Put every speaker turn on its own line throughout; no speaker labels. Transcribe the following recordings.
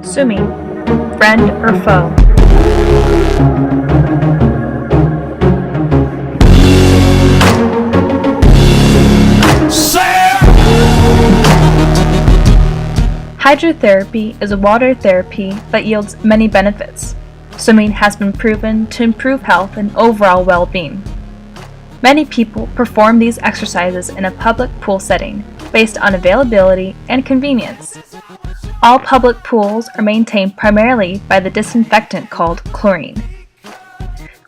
Sumi, friend or foe? Hydrotherapy is a water therapy that yields many benefits. Swimming has been proven to improve health and overall well-being. Many people perform these exercises in a public pool setting based on availability and convenience. All public pools are maintained primarily by the disinfectant called chlorine.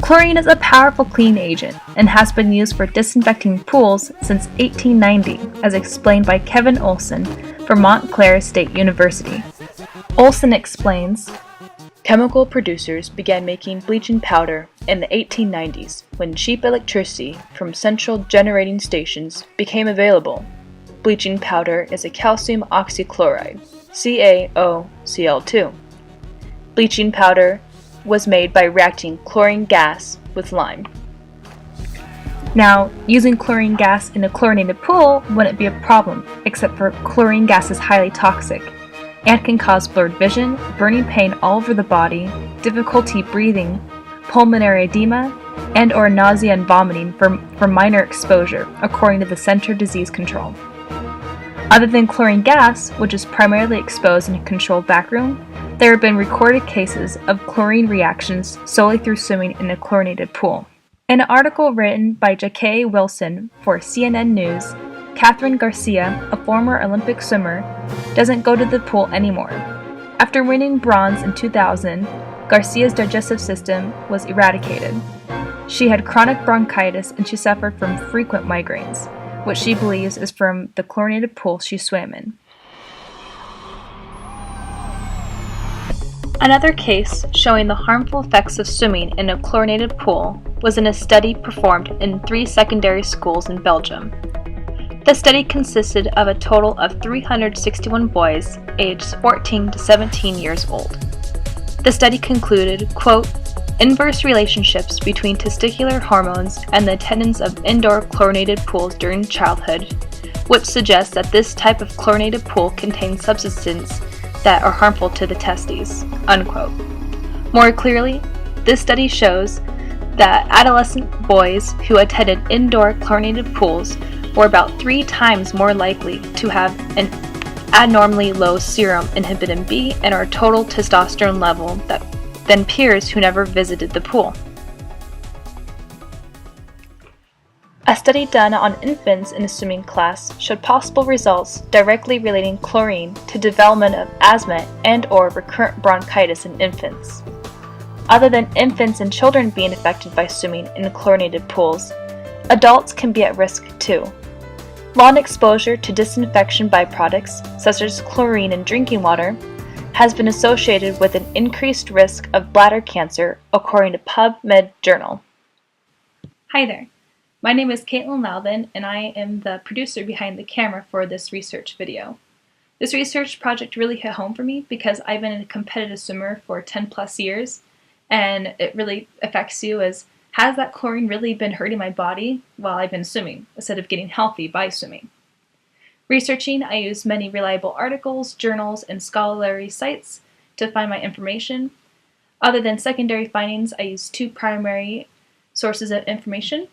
Chlorine is a powerful cleaning agent and has been used for disinfecting pools since 1890, as explained by Kevin Olson from Montclair State University. Olson explains,
chemical producers began making bleaching powder in the 1890s when cheap electricity from central generating stations became available. Bleaching powder is a calcium oxychloride, CaOCl2. Bleaching powder was made by reacting chlorine gas with lime.
Now, using chlorine gas in a chlorinated pool wouldn't be a problem, except for chlorine gas is highly toxic and can cause blurred vision, burning pain all over the body, difficulty breathing, pulmonary edema, and or nausea and vomiting for minor exposure, according to the Center Disease Control. Other than chlorine gas, which is primarily exposed in a controlled backroom, there have been recorded cases of chlorine reactions solely through swimming in a chlorinated pool. In an article written by J.K. Wilson for CNN News, Catherine Garcia, a former Olympic swimmer, doesn't go to the pool anymore. After winning bronze in 2000, Garcia's digestive system was eradicated. She had chronic bronchitis and she suffered from frequent migraines, which she believes is from the chlorinated pool she swam in. Another case showing the harmful effects of swimming in a chlorinated pool was in a study performed in 3 secondary schools in Belgium. The study consisted of a total of 361 boys aged 14 to 17 years old. The study concluded, quote, inverse relationships between testicular hormones and the attendance of indoor chlorinated pools during childhood, which suggests that this type of chlorinated pool contains substances that are harmful to the testes, unquote. More clearly, this study shows that adolescent boys who attended indoor chlorinated pools were about 3 times more likely to have an abnormally low serum inhibin B and our total testosterone level than peers who never visited the pool. A study done on infants in a swimming class showed possible results directly relating chlorine to development of asthma and or recurrent bronchitis in infants. Other than infants and children being affected by swimming in chlorinated pools, adults can be at risk too. Long exposure to disinfection byproducts, such as chlorine in drinking water, has been associated with an increased risk of bladder cancer, according to PubMed Journal. Hi there. My name is Caitlin Louthan, and I am the producer behind the camera for this research video. This research project really hit home for me because I've been a competitive swimmer for 10 plus years, and it really affects you as, has that chlorine really been hurting my body while I've been swimming, instead of getting healthy by swimming? Researching, I used many reliable articles, journals, and scholarly sites to find my information. Other than secondary findings, I used 2 primary sources of information.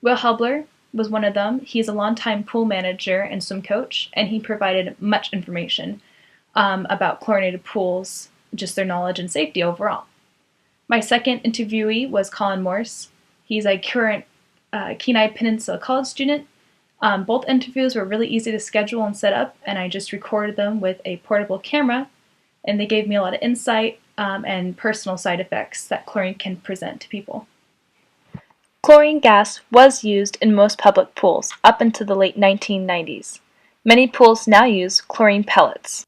Will Hubler was one of them. He's a longtime pool manager and swim coach, and he provided much information about chlorinated pools, just their knowledge and safety overall. My second interviewee was Colin Morse. He's a current Kenai Peninsula College student. Both interviews were really easy to schedule and set up, and I just recorded them with a portable camera, and they gave me a lot of insight and personal side effects that chlorine can present to people. Chlorine gas was used in most public pools up until the late 1990s. Many pools now use chlorine pellets.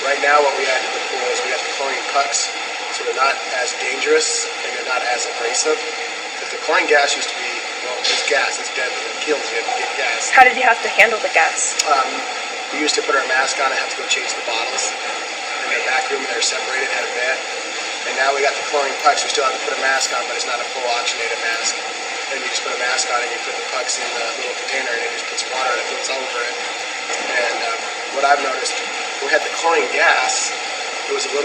Right now what we add to the pool is we have the chlorine pucks, so they're not as dangerous and they're not as abrasive. Because the chlorine gas used to be, well, it's gas, it's deadly, it kills you if you get gas.
How did you have to handle the gas?
We used to put our mask on and have to go change the bottles. In the back room they're separated, had a bed. And now we got the chlorine pucks, we still have to put a mask on, but it's not a full oxygenated mask. And you just put a mask on and you put the pucks in the little container and it just puts water that goes over it. And what I've noticed, we had the chlorine gas, it was a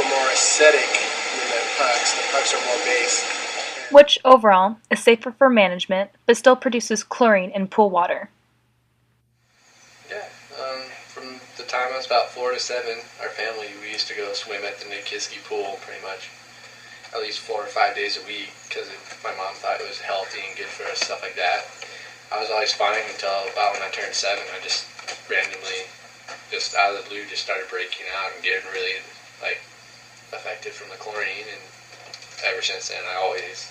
acidic than the pucks. The pucks are more base.
Which overall is safer for management but still produces chlorine in pool water.
Yeah, from the time I was about 4 to 7, our family, we used to go swim at the Nikiski pool pretty much at least 4 or 5 days a week because my mom thought it was healthy and good for us, stuff like that. I was always fine until about when I turned 7. I just randomly, just out of the blue, just started breaking out and getting really affected from the chlorine, and ever since then I always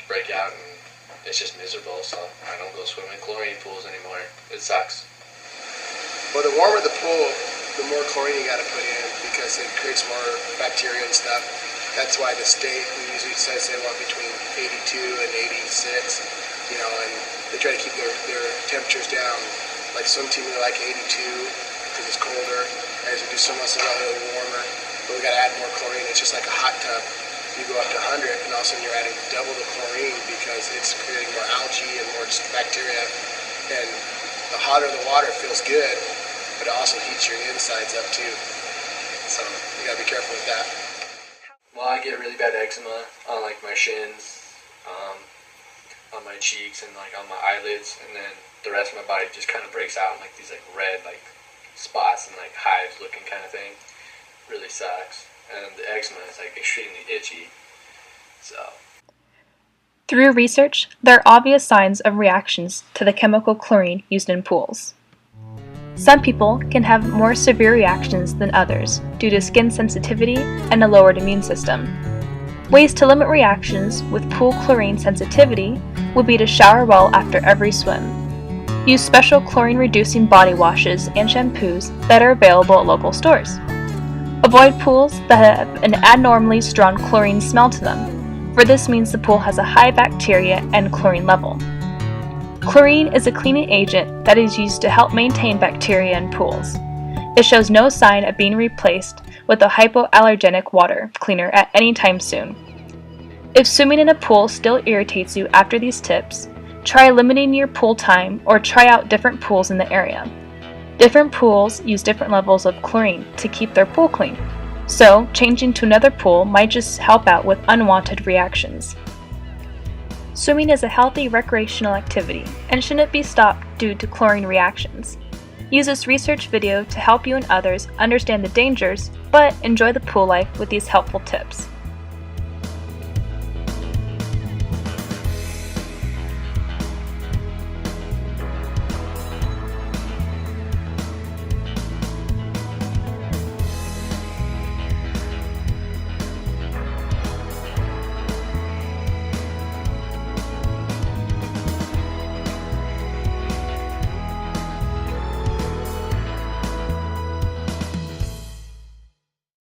break out and it's just miserable, so I don't go swim in chlorine pools anymore. It sucks.
Well, the warmer the pool, the more chlorine you got to put in because it creates more bacteria and stuff. That's why the state, we usually say they want between 82 and 86, and they try to keep their temperatures down. Like swim team, we like 82 because it's colder. As we do swim lessons, a little warmer, but we got to add more chlorine. It's just like a hot tub. You go up to 100, and all of a sudden you're adding double the chlorine because it's creating more algae and more bacteria. And the hotter the water feels good, but it also heats your insides up too. So you gotta be careful with that.
Well, I get really bad eczema on my shins, on my cheeks, and on my eyelids, and then the rest of my body just kind of breaks out in these red spots and hives looking kind of thing. Really sucks. And the eczema is extremely itchy. So
Through research, there are obvious signs of reactions to the chemical chlorine used in pools. Some people can have more severe reactions than others due to skin sensitivity and a lowered immune system. Ways to limit reactions with pool chlorine sensitivity would be to shower well after every swim. Use special chlorine-reducing body washes and shampoos that are available at local stores. Avoid pools that have an abnormally strong chlorine smell to them, for this means the pool has a high bacteria and chlorine level. Chlorine is a cleaning agent that is used to help maintain bacteria in pools. It shows no sign of being replaced with a hypoallergenic water cleaner at any time soon. If swimming in a pool still irritates you after these tips, try limiting your pool time or try out different pools in the area. Different pools use different levels of chlorine to keep their pool clean, so changing to another pool might just help out with unwanted reactions. Swimming is a healthy recreational activity and shouldn't be stopped due to chlorine reactions. Use this research video to help you and others understand the dangers, but enjoy the pool life with these helpful tips.